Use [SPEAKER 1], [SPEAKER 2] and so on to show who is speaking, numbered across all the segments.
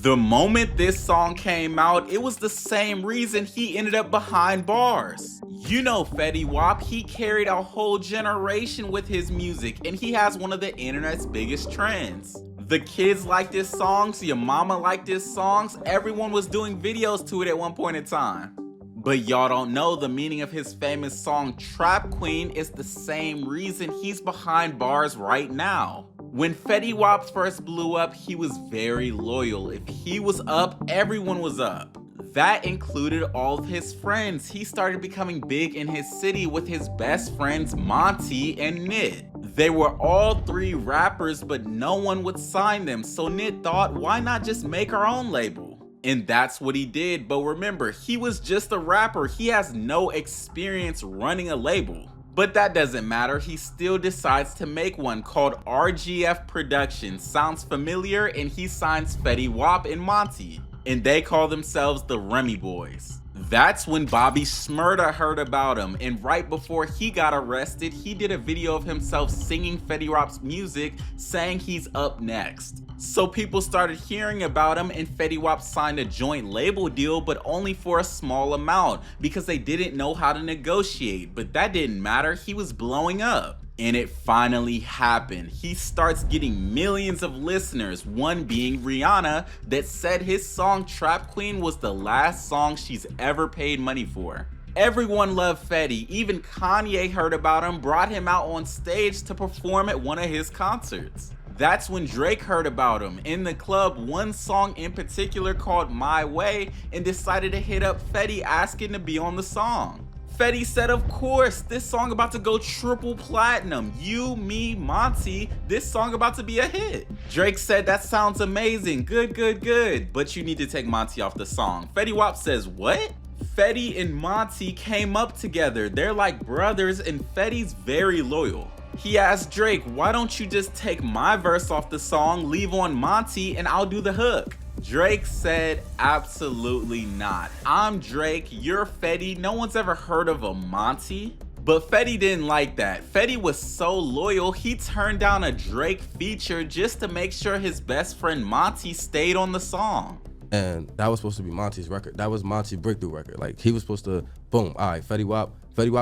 [SPEAKER 1] The moment this song came out, it was the same reason he ended up behind bars. You know Fetty Wap, he carried a whole generation with his music, and he has one of the internet's biggest trends. The kids like this songs, your mama liked this songs, everyone was doing videos to it at one point in time. But y'all don't know the meaning of his famous song Trap Queen is the same reason he's behind bars right now. When Fetty Wap first blew up, he was very loyal. If he was up, everyone was up. That included all of his friends. He started becoming big in his city with his best friends Monty and Nit. They were all three rappers, but no one would sign them, so Nit thought, why not just make our own label? And that's what he did, but remember, he was just a rapper. He has no experience running a label. But that doesn't matter, he still decides to make one called RGF Productions. Sounds familiar, and he signs Fetty Wap and Monty. And they call themselves the Remy Boys. That's when Bobby Shmurda heard about him, and right before he got arrested, he did a video of himself singing Fetty Wap's music, saying he's up next. So people started hearing about him, and Fetty Wap signed a joint label deal, but only for a small amount, because they didn't know how to negotiate. But that didn't matter, he was blowing up. And it finally happened. He starts getting millions of listeners, one being Rihanna, that said his song Trap Queen was the last song she's ever paid money for. Everyone loved Fetty, even Kanye heard about him, brought him out on stage to perform at one of his concerts. That's when Drake heard about him in the club, one song in particular called My Way, and decided to hit up Fetty asking to be on the song. Fetty said, of course, this song about to go triple platinum. You, me, Monty, this song about to be a hit. Drake said, that sounds amazing, good, but you need to take Monty off the song. Fetty Wap says, what? Fetty and Monty came up together. They're like brothers, and Fetty's very loyal. He asked Drake, why don't you just take my verse off the song, leave on Monty, and I'll do the hook? Drake said, absolutely not. I'm Drake, you're Fetty, no one's ever heard of a Monty. But Fetty didn't like that. Fetty was so loyal, he turned down a Drake feature just to make sure his best friend Monty stayed on the song.
[SPEAKER 2] And that was supposed to be Monty's record. That was Monty's breakthrough record. Like, he was supposed to, boom, all right, Fetty Wap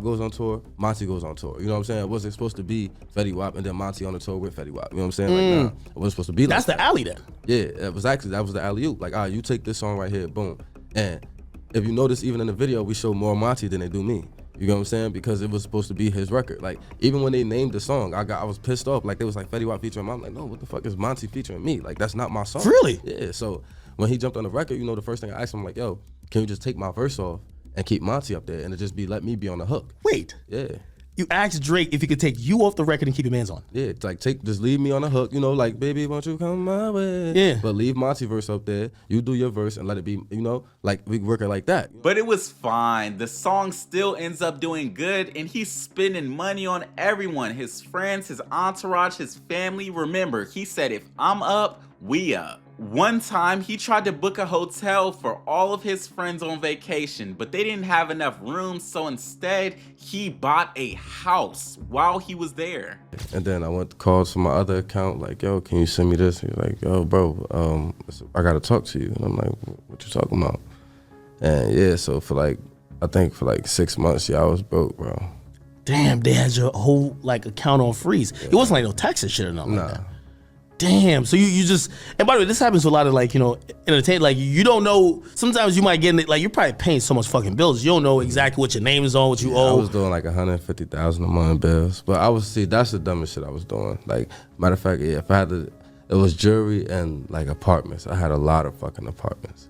[SPEAKER 2] goes on tour, Monty goes on tour. You know what I'm saying? It wasn't supposed to be Fetty Wap and then Monty on the tour with Fetty Wap. You know what I'm saying? Like, nah, it wasn't supposed to be like
[SPEAKER 3] That's
[SPEAKER 2] that.
[SPEAKER 3] the alley then.
[SPEAKER 2] Yeah, that was the alley-oop. Like, all right, you take this song right here, boom. And if you notice, even in the video, we show more Monty than they do me. You know what I'm saying? Because it was supposed to be his record. Like, even when they named the song, I was pissed off. Like, they was like, Fetty Wap featuring me. I'm like, no, what the fuck is Monty featuring me? Like, that's not my song.
[SPEAKER 3] Really?
[SPEAKER 2] Yeah, so when he jumped on the record, you know, the first thing I asked him, I'm like, yo, can you just take my verse off and keep Monty up there and it just be, let me be on the hook?
[SPEAKER 3] Wait.
[SPEAKER 2] Yeah.
[SPEAKER 3] You asked Drake if he could take you off the record and keep your man's on.
[SPEAKER 2] Yeah, it's like just leave me on the hook, you know, like, baby, won't you come my way?
[SPEAKER 3] Yeah.
[SPEAKER 2] But leave Monty verse up there, you do your verse and let it be, you know, like we work it like that.
[SPEAKER 1] But it was fine. The song still ends up doing good, and he's spending money on everyone, his friends, his entourage, his family. Remember, he said, if I'm up, we up. One time, he tried to book a hotel for all of his friends on vacation, but they didn't have enough rooms, so instead, he bought a house while he was there.
[SPEAKER 2] And then I went to call to my other account, like, yo, can you send me this? He was like, yo, bro, I gotta talk to you. And I'm like, what you talking about? And yeah, so I think for 6 months, I was broke, bro.
[SPEAKER 3] Damn, they had your whole account on freeze. Yeah. It wasn't like no Texas shit or nothing like that. Damn, so you just, and by the way, this happens to a lot of entertainment, you don't know, sometimes you might get in it, you're probably paying so much fucking bills, you don't know exactly what your name is on, what you owe.
[SPEAKER 2] I was doing $150,000 a month in bills, but that's the dumbest shit I was doing. Matter of fact, yeah, if I had to, it was jewelry and apartments. I had a lot of fucking apartments.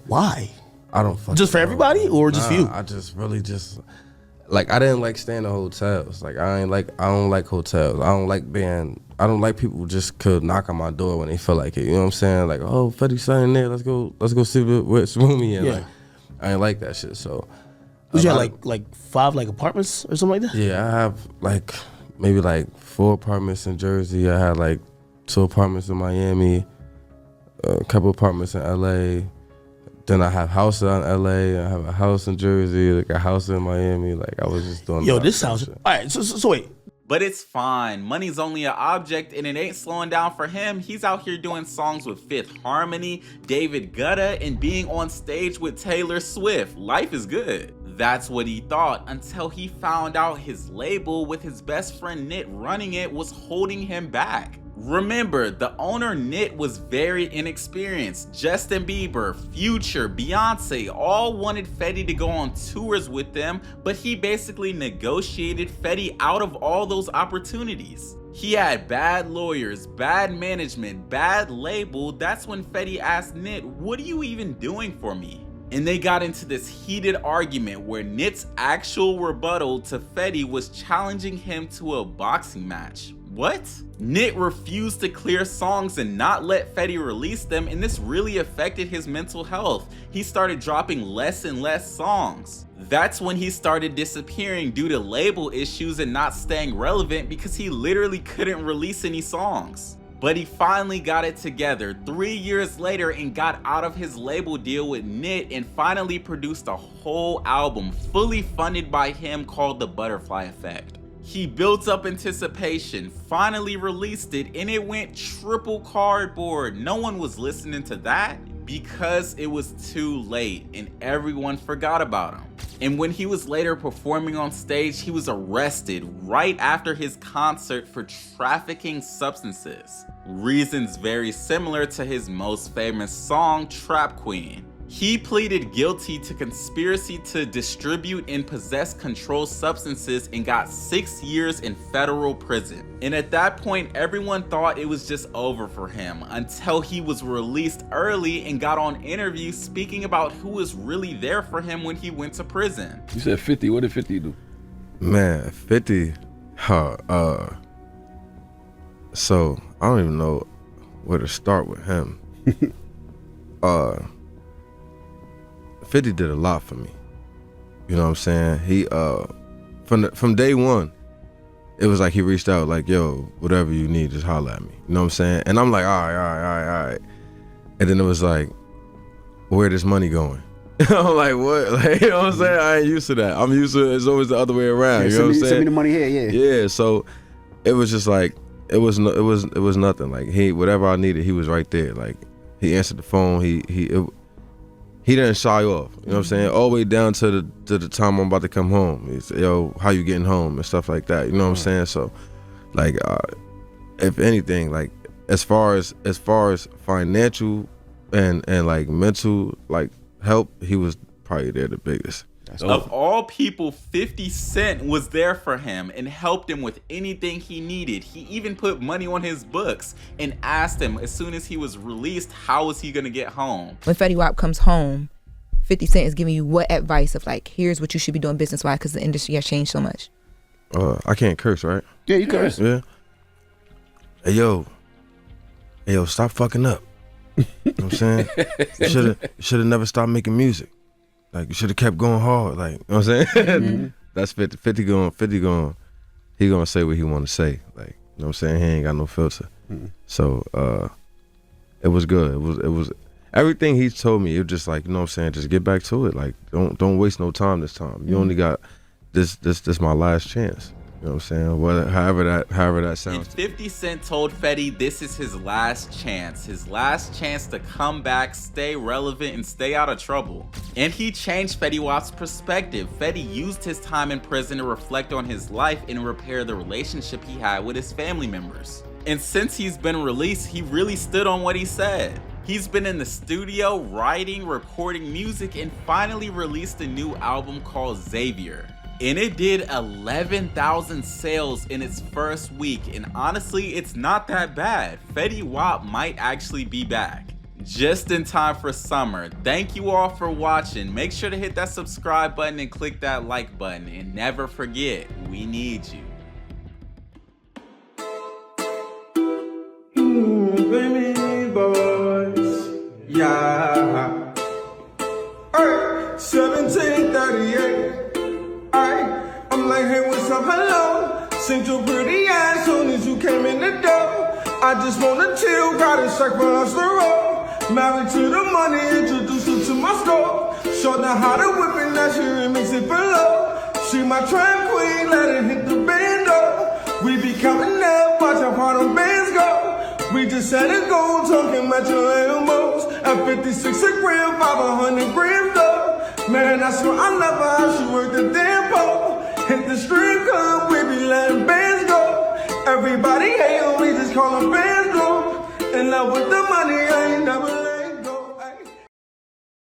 [SPEAKER 3] Why?
[SPEAKER 2] I don't fucking
[SPEAKER 3] Just for everybody or just for you?
[SPEAKER 2] I just really I didn't like staying in hotels. I don't like hotels. I don't like people just could knock on my door when they feel like it. You know what I'm saying? Oh, Fetty's in there. Let's go see which room he in.
[SPEAKER 3] Yeah.
[SPEAKER 2] I ain't like that shit. So,
[SPEAKER 3] you have like 5 apartments or something like that?
[SPEAKER 2] Yeah, I have maybe 4 apartments in Jersey. I had 2 apartments in Miami, a couple apartments in LA. Then I have houses in LA. I have a house in Jersey, a house in Miami. I was just doing.
[SPEAKER 3] Yo, this sounds. All right, so wait.
[SPEAKER 1] But it's fine, money's only an object and it ain't slowing down for him. He's out here doing songs with Fifth Harmony, David Guetta, and being on stage with Taylor Swift. Life is good. That's what he thought until he found out his label with his best friend Nit running it was holding him back. Remember, the owner Nit was very inexperienced. Justin Bieber, Future, Beyonce all wanted Fetty to go on tours with them, but he basically negotiated Fetty out of all those opportunities. He had bad lawyers, bad management, bad label. That's when Fetty asked Nit, "What are you even doing for me?" And they got into this heated argument where Nit's actual rebuttal to Fetty was challenging him to a boxing match. What? Nit refused to clear songs and not let Fetty release them, and this really affected his mental health. He started dropping less and less songs. That's when he started disappearing due to label issues and not staying relevant because he literally couldn't release any songs. But he finally got it together 3 years later and got out of his label deal with Nit and finally produced a whole album fully funded by him called The Butterfly Effect. He built up anticipation, finally released it, and it went triple cardboard. No one was listening to that because it was too late and everyone forgot about him. And when he was later performing on stage, he was arrested right after his concert for trafficking substances. Reasons very similar to his most famous song, Trap Queen. He pleaded guilty to conspiracy to distribute and possess controlled substances and got 6 years in federal prison. And at that point, everyone thought it was just over for him until he was released early and got on interviews speaking about who was really there for him when he went to prison.
[SPEAKER 4] You said 50, what did 50 do?
[SPEAKER 2] Man, 50, so I don't even know where to start with him. 50 did a lot for me. You know what I'm saying? He from day one, it was like he reached out like, yo, whatever you need, just holler at me. You know what I'm saying? And I'm like, all right. And then it was like, where this money going? I'm like, what? Like, you know what I'm saying? I ain't used to that. I'm used to it's always the other way around.
[SPEAKER 5] Yeah,
[SPEAKER 2] you know what I'm saying?
[SPEAKER 5] Send me the money here, yeah.
[SPEAKER 2] Yeah, so it was just like it was nothing. Like whatever I needed, he was right there. Like he answered the phone. He didn't shy off. You know what I'm saying? All the way down to the time I'm about to come home. He said, yo, how you getting home and stuff like that. You know what I'm saying? So, like, if anything, like as far as financial and like mental like help, he was probably there the biggest.
[SPEAKER 1] Of all people, 50 Cent was there for him and helped him with anything he needed. He even put money on his books and asked him as soon as he was released, how was he gonna get home?
[SPEAKER 6] When Fetty Wap comes home, 50 Cent is giving you what advice of like, here's what you should be doing business-wise because the industry has changed so much.
[SPEAKER 2] I can't curse, right?
[SPEAKER 5] Yeah, you curse.
[SPEAKER 2] Yeah. Hey yo, stop fucking up. You know what I'm saying? You should have never stopped making music. Like, you should have kept going hard. Like, you know what I'm saying? Mm-hmm. That's 50. 50 going, he gonna say what he want to say. Like, you know what I'm saying? He ain't got no filter. Mm-hmm. So, it was good. It was everything he told me. It was just like, you know what I'm saying? Just get back to it. Like, don't waste no time this time. You only got this my last chance. You know what I'm saying? However that sounds.
[SPEAKER 1] And 50 Cent told Fetty this is his last chance to come back, stay relevant, and stay out of trouble. And he changed Fetty Wap's perspective. Fetty used his time in prison to reflect on his life and repair the relationship he had with his family members. And since he's been released, he really stood on what he said. He's been in the studio, writing, recording music, and finally released a new album called Xavier. And it did 11,000 sales in its first week, and honestly, it's not that bad. Fetty Wap might actually be back. Just in time for summer. Thank you all for watching. Make sure to hit that subscribe button and click that like button. And never forget, we need you.
[SPEAKER 7] Baby boys, yeah. Hey, 1738. I'm like, hey, what's up, hello? Seen your pretty ass soon as you came in the door. I just wanna chill, got a sack for us to roll. Married to the money, introduced her to my store. Showed her how to whip it, now she remix it below. She my trap queen, let it hit the bando. We be counting up, watch how far them bands go. We just set a goal, talking about your elbows. At 56 a gram, 500 grams though. Man, I swear I never how she work the damn pole. Hit the strip club, we be letting bands go. Everybody hate, we just call them bands.